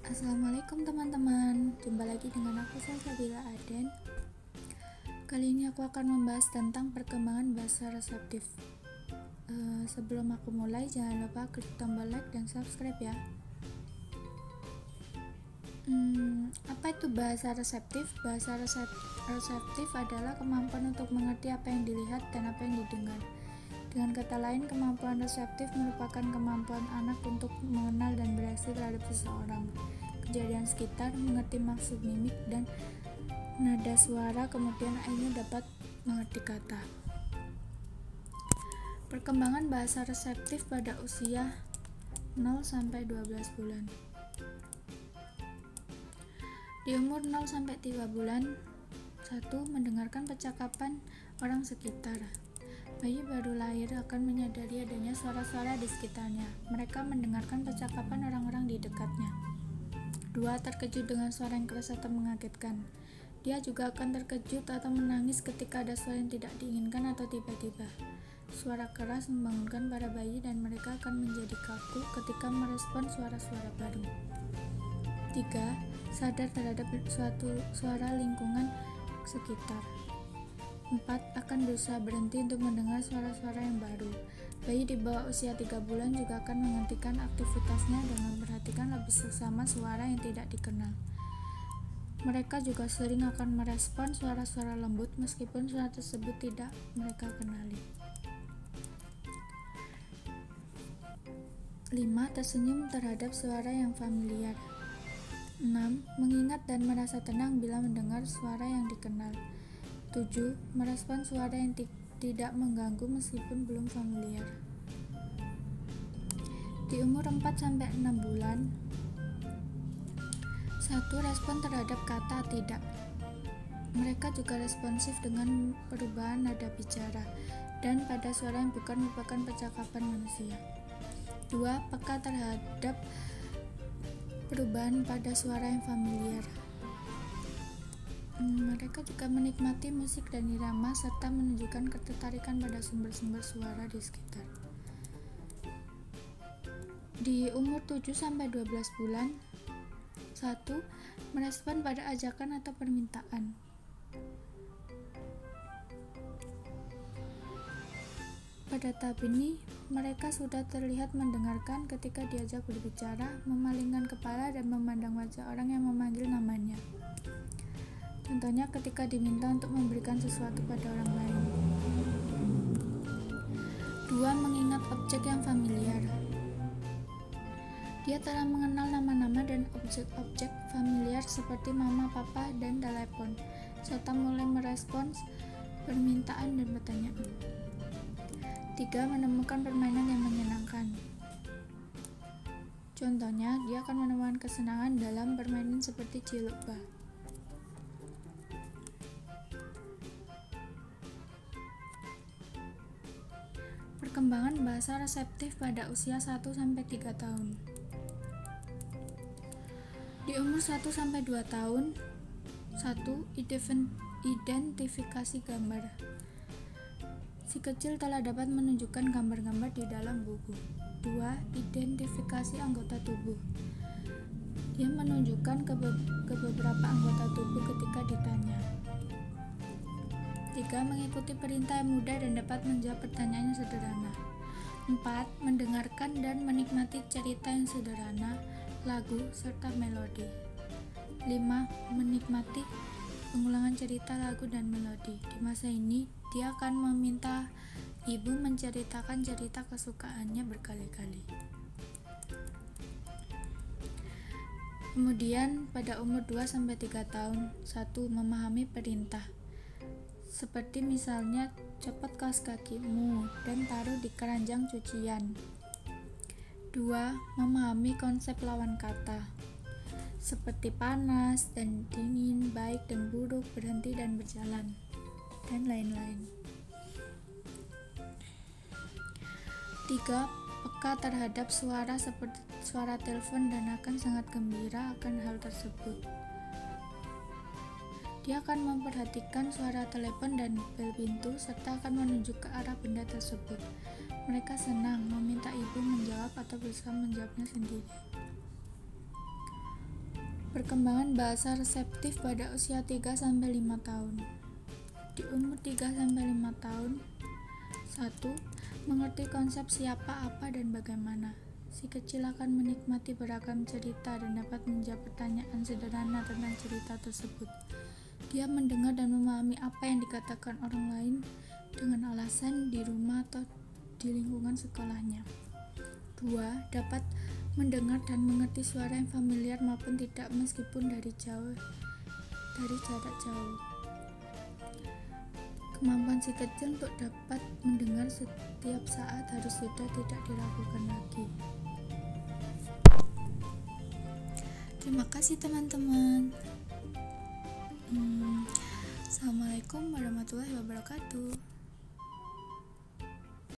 Assalamualaikum teman-teman, jumpa lagi dengan aku Salsabila Aden. Kali ini aku akan membahas tentang perkembangan bahasa reseptif. Sebelum aku mulai, jangan lupa klik tombol like dan subscribe ya. Apa itu bahasa reseptif? Bahasa reseptif adalah kemampuan untuk mengerti apa yang dilihat dan apa yang didengar. Dengan kata lain, kemampuan reseptif merupakan kemampuan anak untuk mengenal dan bereaksi terhadap seseorang, kejadian sekitar, mengerti maksud mimik dan nada suara, kemudian akhirnya dapat mengerti kata. Perkembangan bahasa reseptif pada usia 0-12 bulan. Di umur 0-3 bulan, 1. Mendengarkan percakapan orang sekitar. Bayi baru lahir akan menyadari adanya suara-suara di sekitarnya. Mereka mendengarkan percakapan orang-orang di dekatnya. 2. Terkejut dengan suara yang keras atau mengagetkan. Dia juga akan terkejut atau menangis ketika ada suara yang tidak diinginkan atau tiba-tiba. Suara keras membangunkan para bayi dan mereka akan menjadi kaku ketika merespon suara-suara baru. 3. Sadar terhadap suatu suara lingkungan sekitar. 4. Akan berusaha berhenti untuk mendengar suara-suara yang baru. Bayi di bawah usia 3 bulan juga akan menghentikan aktivitasnya dan memperhatikan lebih seksama suara yang tidak dikenal. Mereka juga sering akan merespon suara-suara lembut meskipun suara tersebut tidak mereka kenali. 5. Tersenyum terhadap suara yang familiar. 6. Mengingat dan merasa tenang bila mendengar suara yang dikenal. 7. Merespon suara yang tidak mengganggu meskipun belum familiar. Di umur 4-6 bulan, 1. Respon terhadap kata tidak. Mereka juga responsif dengan perubahan nada bicara dan pada suara yang bukan merupakan percakapan manusia. 2. Peka terhadap perubahan pada suara yang familiar. Mereka juga menikmati musik dan irama serta menunjukkan ketertarikan pada sumber-sumber suara di sekitar. Di umur 7-12 bulan, 1. Merespon pada ajakan atau permintaan. Pada tahap ini, mereka sudah terlihat mendengarkan ketika diajak berbicara, memalingkan kepala dan memandang wajah orang yang memanggil namanya. Contohnya ketika diminta untuk memberikan sesuatu pada orang lain. 2. Mengingat objek yang familiar. Dia telah mengenal nama-nama dan objek-objek familiar seperti mama, papa, dan telepon, serta mulai merespons permintaan dan pertanyaan. 3. Menemukan permainan yang menyenangkan. Contohnya, dia akan menemukan kesenangan dalam permainan seperti cilukba. Perkembangan bahasa reseptif pada usia 1-3 tahun. Di umur 1-2 tahun, 1. Identifikasi gambar. Si kecil telah dapat menunjukkan gambar-gambar di dalam buku. 2. Identifikasi anggota tubuh. Dia menunjukkan ke beberapa anggota tubuh ketika ditanya. 3. Mengikuti perintah yang mudah dan dapat menjawab pertanyaan yang sederhana. 4. Mendengarkan dan menikmati cerita yang sederhana, lagu, serta melodi. 5. Menikmati pengulangan cerita, lagu, dan melodi. Di masa ini, dia akan meminta ibu menceritakan cerita kesukaannya berkali-kali. Kemudian, pada umur 2-3 tahun, 1. Memahami perintah. Seperti misalnya, copot kaos kakimu dan taruh di keranjang cucian. 2. Memahami konsep lawan kata. Seperti panas dan dingin, baik dan buruk, berhenti dan berjalan, dan lain-lain. 3. Peka terhadap suara seperti suara telepon dan akan sangat gembira akan hal tersebut. Dia akan memperhatikan suara telepon dan bel pintu serta akan menunjuk ke arah benda tersebut. Mereka senang meminta ibu menjawab atau berusaha menjawabnya sendiri. Perkembangan bahasa reseptif pada usia 3-5 tahun. Di umur 3-5 tahun, 1. Mengerti konsep siapa, apa, dan bagaimana. Si kecil akan menikmati beragam cerita dan dapat menjawab pertanyaan sederhana tentang cerita tersebut. Dia mendengar dan memahami apa yang dikatakan orang lain dengan alasan di rumah atau di lingkungan sekolahnya. 2. Dapat mendengar dan mengerti suara yang familiar maupun tidak meskipun dari jarak jauh. Kemampuan si kecil untuk dapat mendengar setiap saat harus sudah tidak diragukan lagi. Terima kasih teman-teman. Assalamualaikum warahmatullahi wabarakatuh.